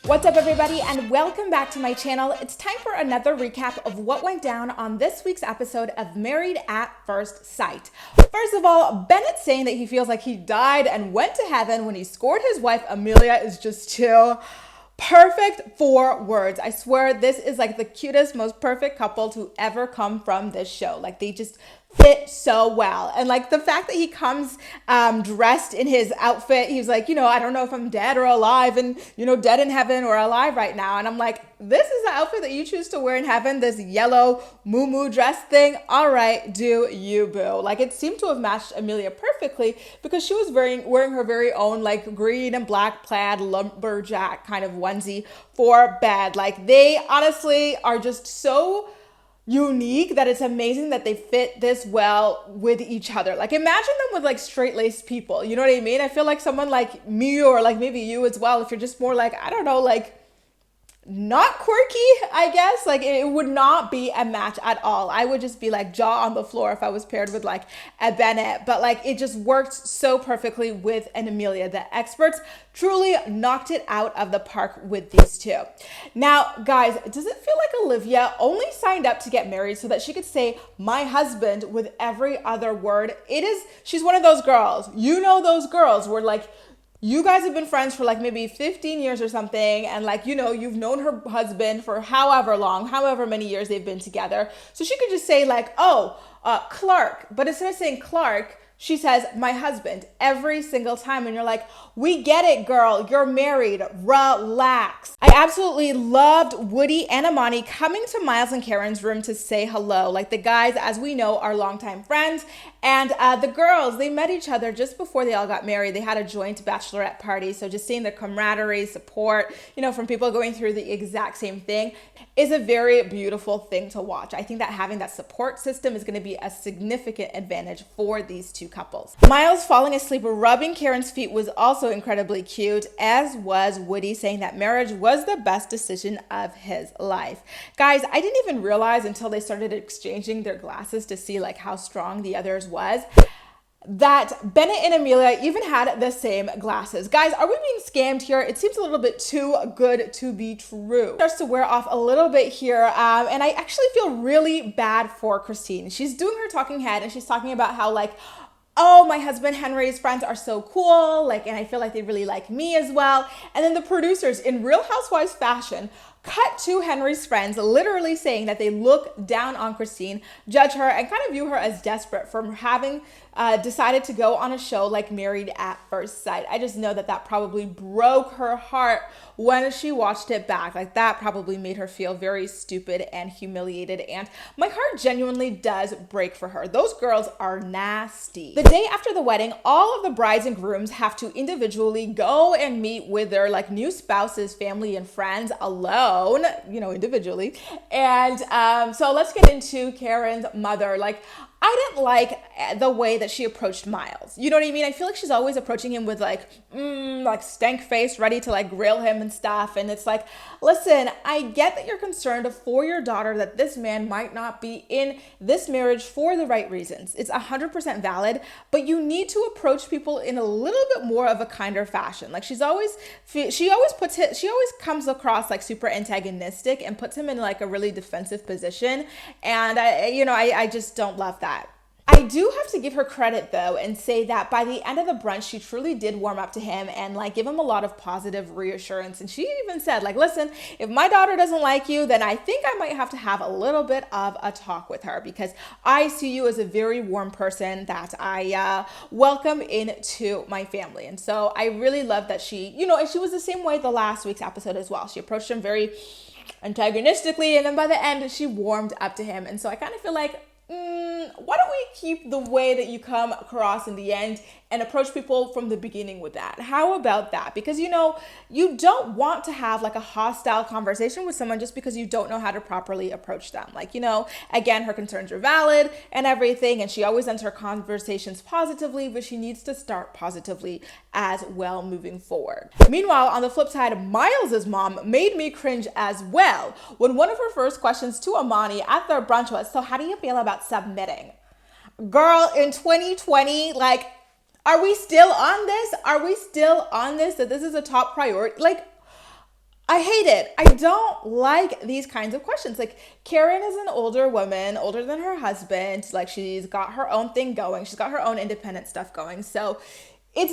What's up, everybody, and welcome back to my channel. It's time for another recap of what went down on this week's episode of Married at First Sight. First of all, Bennett saying that he feels like he died and went to heaven when he scored his wife Amelia is just too perfect for words. I swear this is like the cutest, most perfect couple to ever come from this show. Like, they just fit so well. And like the fact that he comes dressed in his outfit, he's like, I don't know if I'm dead or alive, and dead in heaven or alive right now. And I'm like, this is the outfit that you choose to wear in heaven, this yellow muumuu dress thing. All right, do you, boo. Like, it seemed to have matched Amelia perfectly because she was wearing her very own like green and black plaid lumberjack kind of onesie for bed. Like, they honestly are just so unique that it's amazing that they fit this well with each other. Like, imagine them with like straight-laced people, you know what I mean? I feel like someone like me, or like maybe you as well, if you're just more like, I don't know, like not quirky, I guess, like it would not be a match at all. I would just be like jaw on the floor if I was paired with like a Bennett, but like it just worked so perfectly with an Amelia. The experts truly knocked it out of the park with these two. Now, guys, does it feel like Olivia only signed up to get married so that she could say my husband with every other word? She's one of those girls, those girls where like, you guys have been friends for like maybe 15 years or something. And like, you've known her husband for however long, however many years they've been together. So she could just say like, Clark. But instead of saying Clark, she says, my husband, every single time. And you're like, we get it, girl. You're married. Relax. I absolutely loved Woody and Amani coming to Miles and Karen's room to say hello. Like, the guys, as we know, are longtime friends. And the girls, they met each other just before they all got married. They had a joint bachelorette party. So just seeing the camaraderie, support, from people going through the exact same thing is a very beautiful thing to watch. I think that having that support system is going to be a significant advantage for these two couples. Miles falling asleep rubbing Karen's feet was also incredibly cute, as was Woody saying that marriage was the best decision of his life. Guys, I didn't even realize until they started exchanging their glasses to see like how strong the others was, that Bennett and Amelia even had the same glasses. Guys, are we being scammed here? It seems a little bit too good to be true. It starts to wear off a little bit here, and I actually feel really bad for Christine. She's doing her talking head, and she's talking about how like, oh, my husband Henry's friends are so cool, like, and I feel like they really like me as well. And then the producers, in Real Housewives fashion, cut to Henry's friends literally saying that they look down on Christine, judge her, and kind of view her as desperate for having decided to go on a show like Married at First Sight. I just know that probably broke her heart when she watched it back. Like, that probably made her feel very stupid and humiliated, and my heart genuinely does break for her. Those girls are nasty. The day after the wedding, all of the brides and grooms have to individually go and meet with their like new spouses, family, and friends alone, individually. And so let's get into Karen's mother. Like, I didn't like the way that she approached Miles. You know what I mean? I feel like she's always approaching him with like stank face, ready to like grill him and stuff. And it's like, listen, I get that you're concerned for your daughter that this man might not be in this marriage for the right reasons. It's 100% valid, but you need to approach people in a little bit more of a kinder fashion. Like, she always comes across like super antagonistic and puts him in like a really defensive position. And I just don't love that. I do have to give her credit though and say that by the end of the brunch, she truly did warm up to him and like give him a lot of positive reassurance. And she even said like, listen, if my daughter doesn't like you, then I think I might have to have a little bit of a talk with her, because I see you as a very warm person that I welcome into my family. And so I really love that she, and she was the same way the last week's episode as well. She approached him very antagonistically, and then by the end she warmed up to him. And so I kind of feel like, why don't we keep the way that you come across in the end and approach people from the beginning with that? How about that? Because, you don't want to have like a hostile conversation with someone just because you don't know how to properly approach them. Like, again, her concerns are valid and everything, and she always ends her conversations positively, but she needs to start positively as well moving forward. Meanwhile, on the flip side, Miles's mom made me cringe as well when one of her first questions to Amani at their brunch was, so how do you feel about submitting? Girl, in 2020, like, are we still on this? Are we still on this? That this is a top priority? Like, I hate it. I don't like these kinds of questions. Like, Karen is an older woman, older than her husband. Like, she's got her own thing going. She's got her own independent stuff going. So it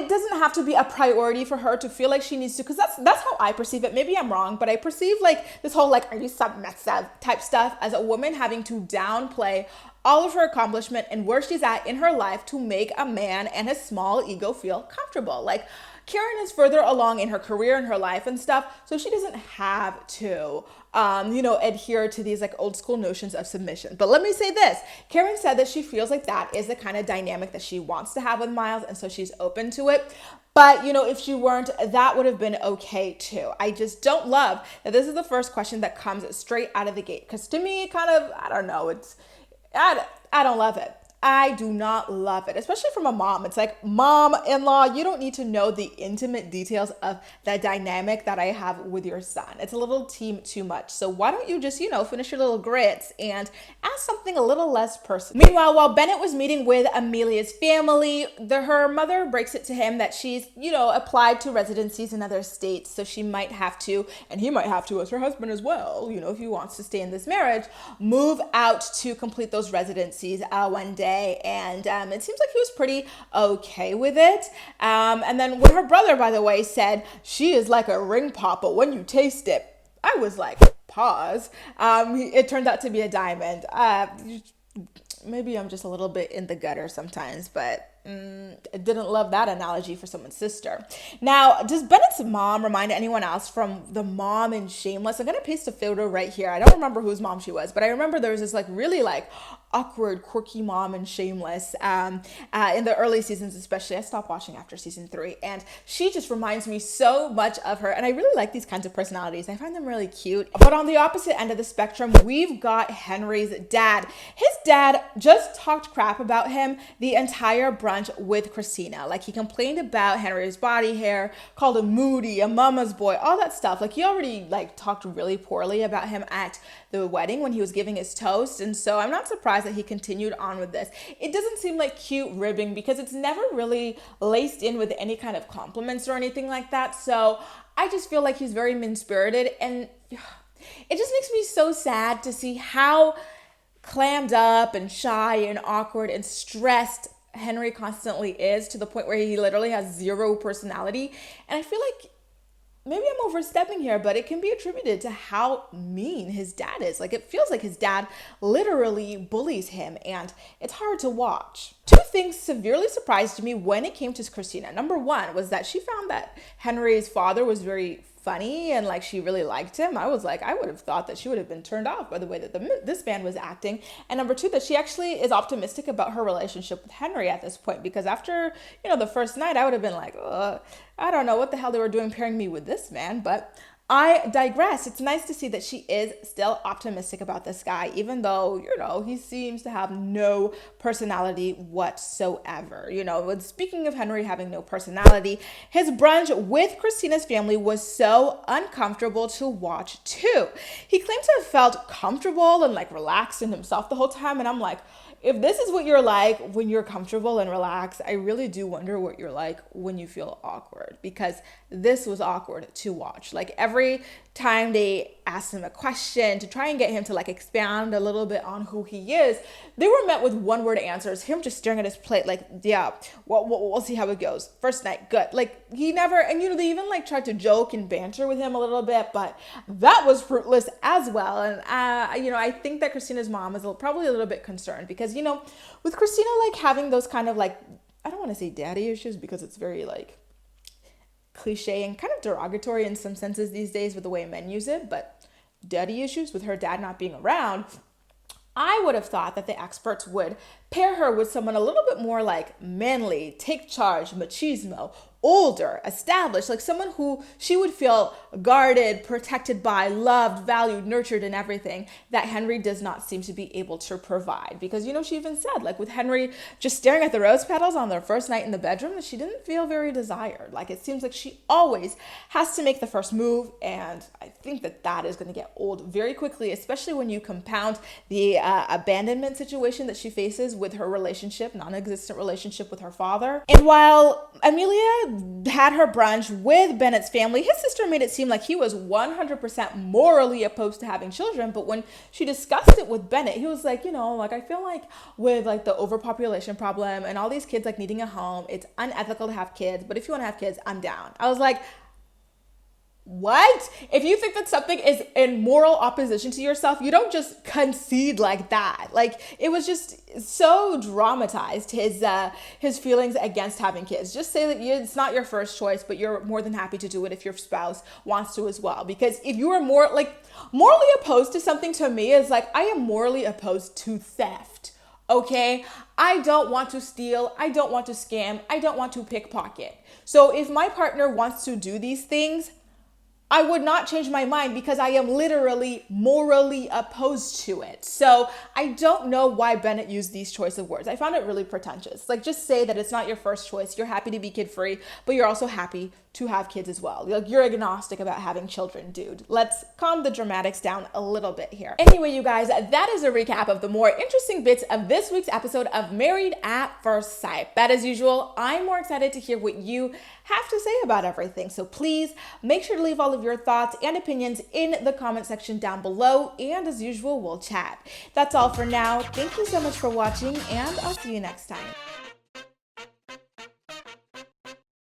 doesn't have to be a priority for her to feel like she needs to, because that's how I perceive it. Maybe I'm wrong, but I perceive like this whole like, are you submissive type stuff as a woman having to downplay all of her accomplishment and where she's at in her life to make a man and his small ego feel comfortable. Like, Karen is further along in her career and her life and stuff, so she doesn't have to, adhere to these like old school notions of submission. But let me say this: Karen said that she feels like that is the kind of dynamic that she wants to have with Miles, and so she's open to it. But if she weren't, that would have been okay too. I just don't love that this is the first question that comes straight out of the gate, because to me, kind of, I don't know, I don't love it. I do not love it, especially from a mom. It's like, mom-in-law, you don't need to know the intimate details of the dynamic that I have with your son. It's a little too much. So why don't you just, finish your little grits and ask something a little less personal. Meanwhile, while Bennett was meeting with Amelia's family, her mother breaks it to him that she's, applied to residencies in other states. So she might have to, and he might have to as her husband as well, if he wants to stay in this marriage, move out to complete those residencies one day. And it seems like he was pretty okay with it. And then when her brother, by the way, said she is like a ring pop, but when you taste it, I was like, pause. It turned out to be a diamond. Maybe I'm just a little bit in the gutter sometimes, but I didn't love that analogy for someone's sister. Now, does Bennett's mom remind anyone else from the mom in Shameless? I'm going to paste a photo right here. I don't remember whose mom she was, but I remember there was this like really like awkward, quirky mom in Shameless in the early seasons, especially. I stopped watching after season 3, and she just reminds me so much of her. And I really like these kinds of personalities. I find them really cute. But on the opposite end of the spectrum, we've got Henry's dad. His dad just talked crap about him the entire brunch with Christina. Like, he complained about Henry's body hair, called him moody, a mama's boy, all that stuff. Like, he already like talked really poorly about him at the wedding when he was giving his toast. And so I'm not surprised that he continued on with this. It doesn't seem like cute ribbing because it's never really laced in with any kind of compliments or anything like that. So I just feel like he's very mean-spirited, and it just makes me so sad to see how clammed up and shy and awkward and stressed Henry constantly is, to the point where he literally has zero personality. And I feel like maybe I'm overstepping here, but it can be attributed to how mean his dad is. Like, it feels like his dad literally bullies him, and it's hard to watch. Two things severely surprised me when it came to Christina. Number one was that she found that Henry's father was very funny and like she really liked him. I was like, I would have thought that she would have been turned off by the way that this man was acting. And number two, that she actually is optimistic about her relationship with Henry at this point, because after, the first night, I would have been like, I don't know what the hell they were doing pairing me with this man, but I digress. It's nice to see that she is still optimistic about this guy, even though, he seems to have no personality whatsoever. Speaking of Henry having no personality, his brunch with Christina's family was so uncomfortable to watch too. He claimed to have felt comfortable and like relaxed in himself the whole time. And I'm like, if this is what you're like when you're comfortable and relaxed, I really do wonder what you're like when you feel awkward, because this was awkward to watch. Like, every time they asked him a question to try and get him to like expand a little bit on who he is, they were met with one word answers. Him just staring at his plate like, yeah, we'll see how it goes. First night, good. Like, he never, and they even like tried to joke and banter with him a little bit, but that was fruitless as well. And I think that Christina's mom is probably a little bit concerned, because with Christina like having those kind of like, I don't want to say daddy issues because it's very like cliche and kind of derogatory in some senses these days with the way men use it, but daddy issues with her dad not being around, I would have thought that the experts would pair her with someone a little bit more like manly, take charge, machismo, older, established, like someone who she would feel guarded, protected by, loved, valued, nurtured, and everything that Henry does not seem to be able to provide. Because, she even said, like, with Henry just staring at the rose petals on their first night in the bedroom, that she didn't feel very desired. Like, it seems like she always has to make the first move, and I think that is going to get old very quickly, especially when you compound the abandonment situation that she faces with her relationship, non-existent relationship with her father. And while Amelia had her brunch with Bennett's family, his sister made it seem like he was 100% morally opposed to having children. But when she discussed it with Bennett, he was like, I feel like with like the overpopulation problem and all these kids like needing a home, it's unethical to have kids. But if you want to have kids, I'm down. I was like, what? If you think that something is in moral opposition to yourself, you don't just concede like that. Like, it was just so dramatized, his feelings against having kids. Just say that it's not your first choice, but you're more than happy to do it if your spouse wants to as well. Because if you are morally opposed to something, to me is like, I am morally opposed to theft. Okay, I don't want to steal, I don't want to scam, I don't want to pickpocket. So if my partner wants to do these things, I would not change my mind because I am literally morally opposed to it. So I don't know why Bennett used these choice of words. I found it really pretentious. Like, just say that it's not your first choice. You're happy to be kid-free, but you're also happy to have kids as well. Like, you're agnostic about having children, dude. Let's calm the dramatics down a little bit here. Anyway, you guys, that is a recap of the more interesting bits of this week's episode of Married at First Sight. But as usual, I'm more excited to hear what you have to say about everything. So please make sure to leave all of your thoughts and opinions in the comment section down below. And as usual, we'll chat. That's all for now. Thank you so much for watching, and I'll see you next time.